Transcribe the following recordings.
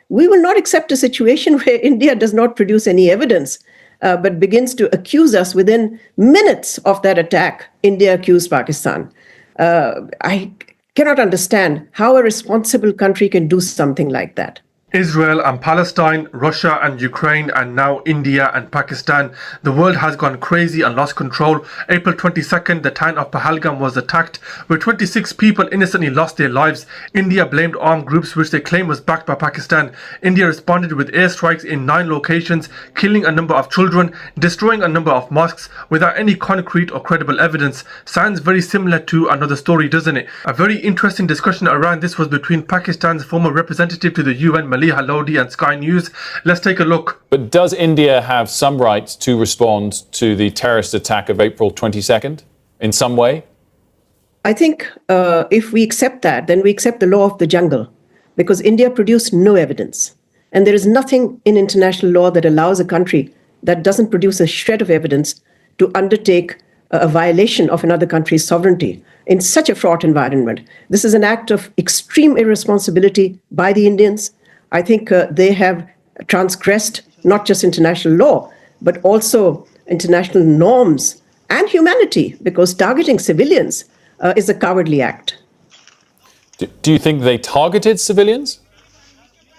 we will not accept a situation where India does not produce any evidence, but begins to accuse us within minutes of that attack. India accused Pakistan. I cannot understand how a responsible country can do something like that. Israel and Palestine, Russia and Ukraine, and now India and Pakistan. The world has gone crazy and lost control. April 22nd, the town of Pahalgam was attacked, where 26 people innocently lost their lives. India blamed armed groups which they claim was backed by Pakistan. India responded with airstrikes in 9 locations, killing a number of children, destroying a number of mosques without any concrete or credible evidence. Sounds very similar to another story, doesn't it? A very interesting discussion around this was between Pakistan's former representative to the UN, Maleeha Lodhi, and Sky News. Let's take a look. But does India have some right to respond to the terrorist attack of April 22nd in some way? I think if we accept that, then we accept the law of the jungle, because India produced no evidence. And there is nothing in international law that allows a country that doesn't produce a shred of evidence to undertake a violation of another country's sovereignty in such a fraught environment. This is an act of extreme irresponsibility by the Indians. I think they have transgressed not just international law, but also international norms and humanity, because targeting civilians is a cowardly act. Do you think they targeted civilians?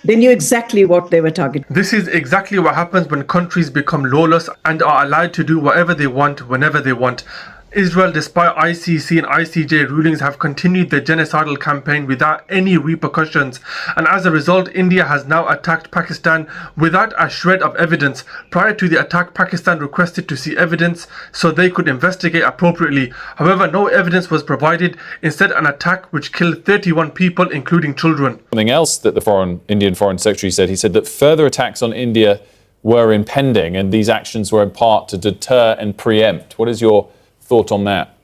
They knew exactly what they were targeting. This is exactly what happens when countries become lawless and are allowed to do whatever they want, whenever they want. Israel, despite ICC and ICJ rulings, have continued their genocidal campaign without any repercussions, and as a result, India has now attacked Pakistan without a shred of evidence. Prior to the attack, Pakistan requested to see evidence so they could investigate appropriately. However, no evidence was provided. Instead, an attack which killed 31 people, including children. Something else that the Indian Foreign Secretary said, he said that further attacks on India were impending, and these actions were in part to deter and preempt. What is your thought on that?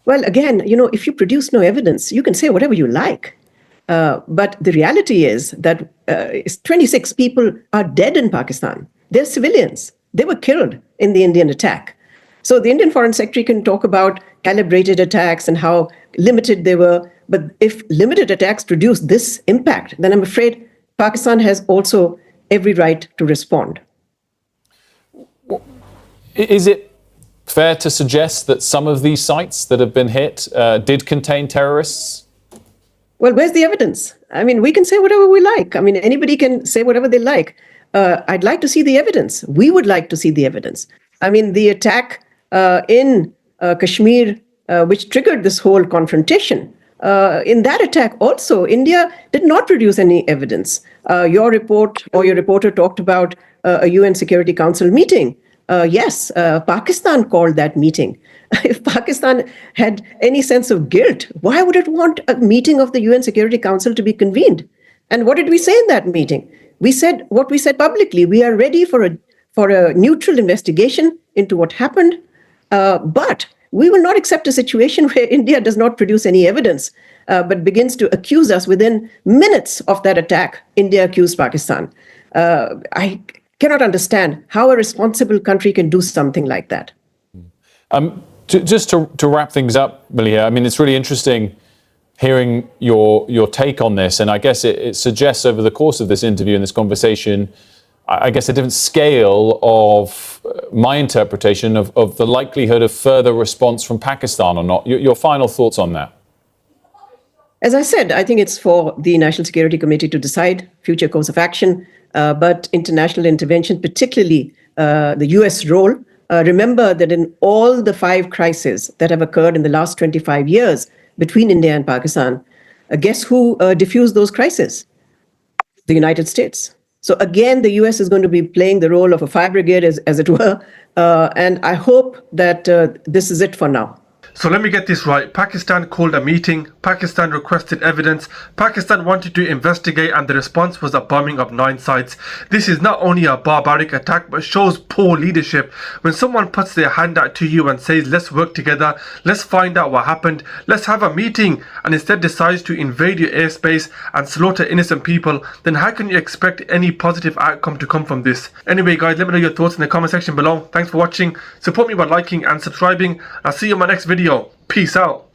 Well, again, if you produce no evidence, you can say whatever you like. But the reality is that 26 people are dead in Pakistan. They're civilians. They were killed in the Indian attack. So the Indian Foreign Secretary can talk about calibrated attacks and how limited they were. But if limited attacks produce this impact, then I'm afraid Pakistan has also every right to respond. Is it fair to suggest that some of these sites that have been hit did contain terrorists? Well, where's the evidence? I mean, we can say whatever we like. I mean, anybody can say whatever they like. I'd like to see the evidence. We would like to see the evidence. I mean, the attack in Kashmir, which triggered this whole confrontation, in that attack also, India did not produce any evidence. Your report or your reporter talked about a UN Security Council meeting. Yes, Pakistan called that meeting. If Pakistan had any sense of guilt, why would it want a meeting of the UN Security Council to be convened? And what did we say in that meeting? We said what we said publicly. We are ready for a neutral investigation into what happened, but we will not accept a situation where India does not produce any evidence, but begins to accuse us within minutes of that attack. India accused Pakistan. I cannot understand how a responsible country can do something like that. Just to wrap things up, Maleeha, I mean, it's really interesting hearing your take on this, and I guess it suggests over the course of this interview and this conversation, I guess a different scale of my interpretation of the likelihood of further response from Pakistan or not. Your final thoughts on that? As I said, I think it's for the National Security Committee to decide future course of action. But international intervention, particularly the US role, remember that in all the 5 crises that have occurred in the last 25 years between India and Pakistan, guess who diffused those crises? The United States. So again, the US is going to be playing the role of a fire brigade, as it were, and I hope that this is it for now. So let me get this right. Pakistan called a meeting, Pakistan requested evidence, Pakistan wanted to investigate, and the response was a bombing of 9 sites. This is not only a barbaric attack, but shows poor leadership. When someone puts their hand out to you and says, let's work together, let's find out what happened, let's have a meeting, and instead decides to invade your airspace and slaughter innocent people, then how can you expect any positive outcome to come from this? Anyway guys, let me know your thoughts in the comment section below. Thanks for watching. Support me by liking and subscribing. I'll see you in my next video. Peace out.